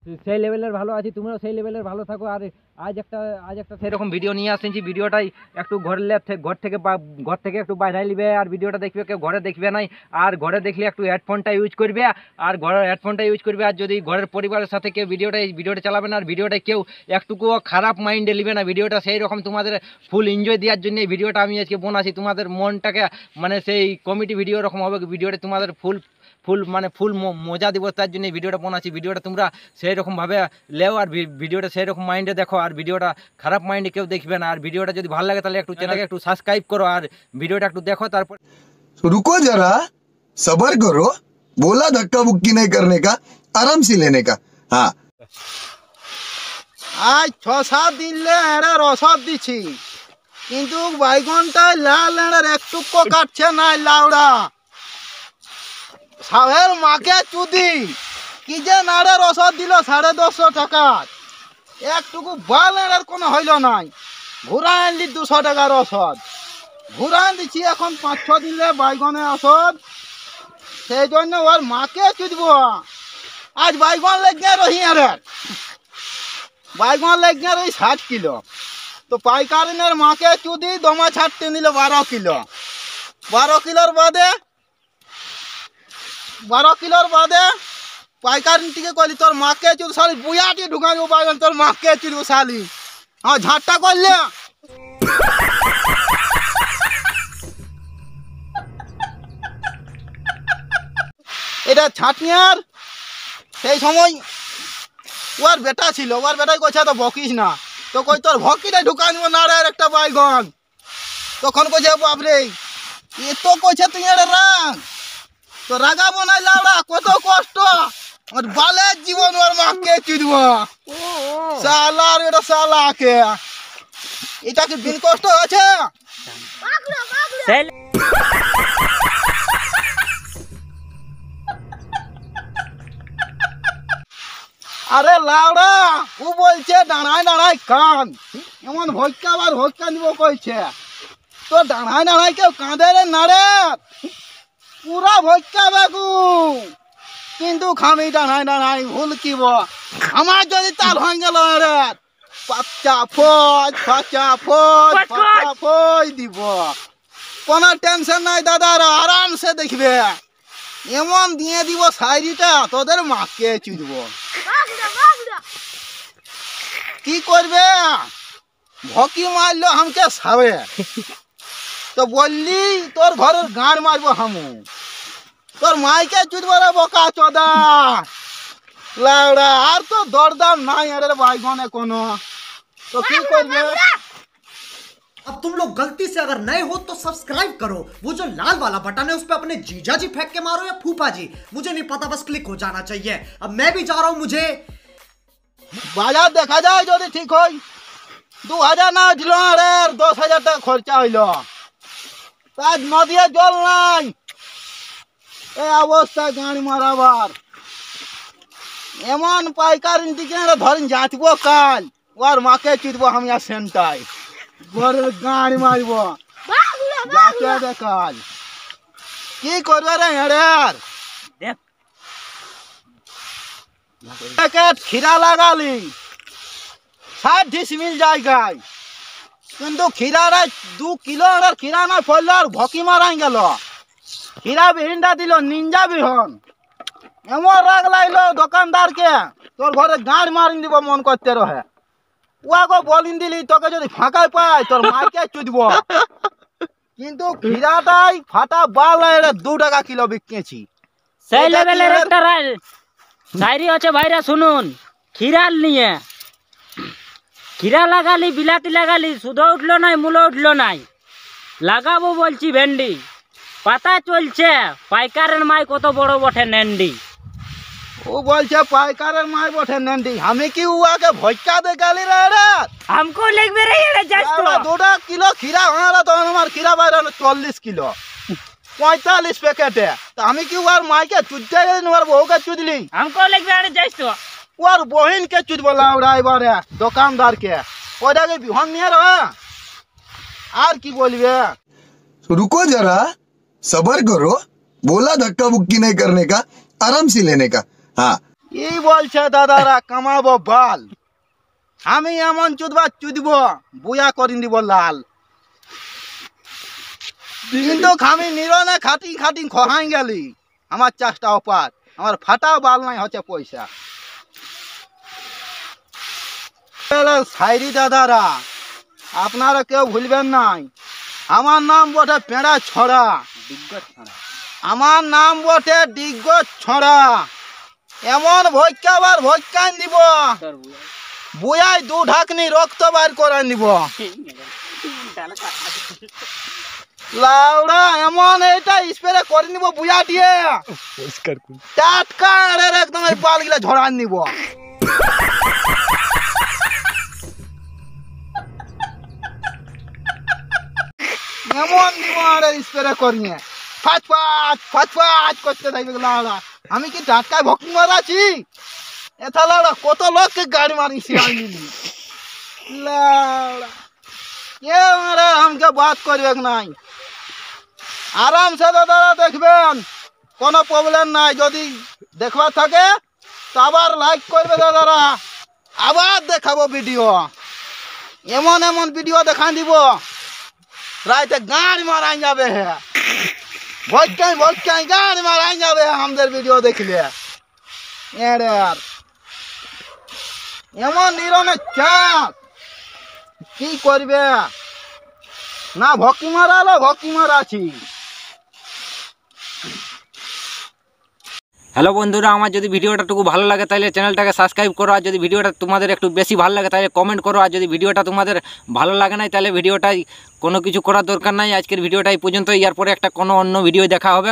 সেই লেভেলের ভালো আছি, তোমরাও সেই লেভেলের ভালো থাকো। আর আজ একটা সেরকম ভিডিও নিয়ে আসছি। ভিডিওটাই একটু ঘর থেকে একটু বাইরে নিবে, আর ভিডিওটা দেখবে কেউ ঘরে দেখবে নাই। আর ঘরে দেখলে একটু হেডফোনটা ইউজ করবে, আর ঘরের হেডফোনটা ইউজ করবে। আর যদি ঘরের পরিবারের সাথে কেউ ভিডিওটা চালাবে না, আর ভিডিওটা কেউ একটুকুও খারাপ মাইন্ডে নেবে না। ভিডিওটা সেই রকম তোমাদের ফুল এনজয় দেওয়ার জন্য এই ভিডিওটা আমি আজকে বানাচ্ছি। তোমাদের মনটাকে মানে সেই কমেডি ভিডিও রকম হবে ভিডিওটা, তোমাদের ফুল মজা দিব, তার জন্য এই ভিডিওটা বানাচ্ছি। ভিডিওটা তোমরা সেই রকম ভাবে লেও, আর ভিডিওটা সেই রকম মাইন্ডে দেখো। আর ভিডিওটা খারাপ মাইন্ডে কেউ দেখবে না। আর ভিডিওটা যদি ভালো লাগে তাহলে একটু চ্যানেলকে একটু সাবস্ক্রাইব করো, আর ভিডিওটা একটু দেখো। তারপর रुको जरा, सबर करो, बोला धक्का बुक्की नहीं करने का, आराम से लेने का। हाँ, আজ 6-7 দিন এরা রসদ দিছি, কিন্তু বাইগনটাই লাল এড়ার একটুকো কাটছে না। লাউড়া সাহের মাকে চুদি কি যে নাড়ে রসদ দিল 150 টাকা, একটুকু বাল এড়ার কোনো হইল নাই। ঘুরাই আনলি 200 টাকা রসদ, ঘুরাই দিচ্ছি এখন 5-6 দিলে বাইগনের রসদ, সেই জন্য ওর মাকে চুদব। আজ বাইগন লেগে রহি আরে বাইগন লেগে রহি 60 কিলো, তো পাইকারিনের মাকে চুদি দমা ছাড়তে নিল 12 কিলো। 12 কিলোর বাদে পাইকারিনটিকে কইলি তোর মাকে চুদ শালি বুয়াটি ঢুকাইব বাইগন, তোর মাকে চুদব শালি। হ্যাঁ ঝাঁটটা করলে এটা ছাটনিয়ার। সেই সময় ওর বেটা ছিল, ওর বেটাই কইছে তো বকিস না, তো কই তোর ভকিটা ঢুকাই নিব না রে একটা বাইগন। তখন কইছে বাপরে এ তো কইছে তুই এটা রাগ, তো রাগা বনাই লাউড়া কত কষ্ট, আর বালের জীবন ওর মাকে চুদব শালার এটা শালাকে। এটা কি বিন কষ্ট আছে? আরে লাউড়া ও বলছে দাঁড়ায় দাঁড়ায় কান, এমন ভক্কা নিব কইছে। তো দাঁড়ায় দাঁড়ায় কেউ কাঁদে রে নাড়ে, পুরা ভক্কা বাগু, কিন্তু খামি দাঁড়ায় দাঁড়ায় ভুল কিব। আমার যদি তাল হয়ে গেল রে পাচ্চা ফজ দিব, কোনো টেনশন নাই দাদারা, আরামসে দেখবে। এমন দিয়ে দিব শাড়িটা তোদের মাকে চুদব। কি করবে ভকি মারলো আমাকে সাবে, তো বললি তোর ঘরের গাঁড় মারবো হামু, তোর মাইকে চুদব রে বোকা চোদা লাউড়া। আর তো দরদাম নাই আরে বাইগনে কোনো, তো কি করবে। अब तुम लोग गलती से अगर नए हो तो सब्सक्राइब करो, वो जो लाल वाला बटन है उस पे अपने जीजा जी फेंक के मारो या फूफा जी, मुझे नहीं पता, बस क्लिक हो जाना चाहिए। अब मैं भी जा रहा हूं, मुझे বাজার দেখা যায় যদি ঠিক হয়। 2000 না উঠল আরে 10,000 টাকা খরচা হইল, তাই নদীয়ে জল নাই, এই অবস্থা গাড়ি মারাবার। এমন পাইকারিন দিকে ধরেন যাচব কাল, ওর মাকে চুদব আমি আর সেন্টাই ঘরের গাড়ি মারব যাকে দেখাল। কি করবে রে হেড়ের খিরা লাগালি 60 ডিসমিল জায়গায়, কিন্তু খিরারে 2 কিলো আর খিরা না ফলল, আর ভকি মারাই গেল। খিরা বিহীনটা দিল নিঞ্জা বিহন, এমন রাগ লাগলো দোকানদারকে, তোর ঘরে গাড় মারিন দিব মন করতে রহে। ওয়াগো বলিন দিলি তোকে যদি ফাঁকায় পাই তোর মাইকে চুদব, কিন্তু খিরাটাই ফাটা বাল 2 টাকা কিলো বিকেছি। সেই লেভেলের একটা শায়রি আছে ভাইরা শুনুন। খিরাল নিয়ে খিরা লাগালি বিলাতি লাগালি, সুধো উঠলো নাই মূলো উঠলো নাই, লাগাবো বলছি ভেন্ডি, পাতা চলছে পাইকারের মাই কত বড় বটে নেন্ডি। ও বলছে পাইকারের মাই বটে নেন্ডি, আমি কি উয়াকে ভক্কা দে গালি রে हमको लगবে রে এটা জাস্ট 2 কিলো খিরা হওয়ারা, তো আমার খিরা বাইরে 40 কিলো 45 প্যাকেটে, তো আমি কি ওর মাইকে চুদতে গেলি ওর বউকে চুদলি? हमको लगবে এটা জাস্ট ওর বহিনকে চুদব লাউড়া এবারে দোকানদারকে, ওটাকে বিহন নিয়ে রে। আর কি বলবে, रुको जरा, सबर करो, बोला धक्का बुक्की नहीं करने का, आराम से लेने का। हाँ, কি বলছে দাদারা কামাবো বাল, আমি এমন চুদবা চুদব বুয়া করে দিব লাল। কিন্তু আমি নিরনে খাটি খাটি খহাই গেলি, আমার চাষটা অপার, আমার ফাটা বাল নাই হচ্ছে পয়সা। সাইরি দাদারা আপনারা কেউ ভুলবেন নাই, আমার নাম বটে পেঁড়া ছড়া, আমার নাম বটে ডিগ্গ ছড়া। এমন ভৈক্যাবার ভৈক্যান দিব, বুয়াই দু ঢাকনি রক্ত বার করে নিব। লাউড়া এমন এটা স্প্রে করে নিব বুয়া দিয়ে, টাটকা আড়ের একদম এই বাল গিলা ঝড়ান নিব। এমন দিব আরে স্প্রে করিয়ে ফাচ ফাচ ফাচ ফাচ করতে থাকবে লাউড়া। আমি কি টাটকায় ভক্তি মারাছি? এথা লাউড়া কত লোককে গাড়ি মারিছি আমি। লাউড়া কে মারে আমাকে বাদ করবে নাই, আরামসে দাদারা দেখবেন, কোনো প্রবলেম নাই। যদি দেখবার থাকে তো আবার লাইক করবে দাদারা, আবার দেখাবো ভিডিও, এমন এমন ভিডিও দেখা দিব রাইতে গাড়ি মারাই যাবে, ভটকাই ভটকাই গাড়ি মারাই যাবে আমাদের ভিডিও দেখলে। এমন নিরনের চাপ কি করবে না, ভক্তি মারালো ভক্তি মারাছি। হ্যালো বন্ধুরা, আমার যদি ভিডিওটা টুকু ভালো লাগে তাহলে চ্যানেলটাকে সাবস্ক্রাইব করো, আর যদি ভিডিওটা তোমাদের একটু বেশি ভালো লাগে তাহলে কমেন্ট করো, আর যদি ভিডিওটা তোমাদের ভালো লাগে না তাহলে ভিডিওটাই কোনো কিছু করার দরকার নাই। আজকের ভিডিওটা এই পর্যন্ত, এরপরে একটা কোনো অন্য ভিডিও দেখা হবে।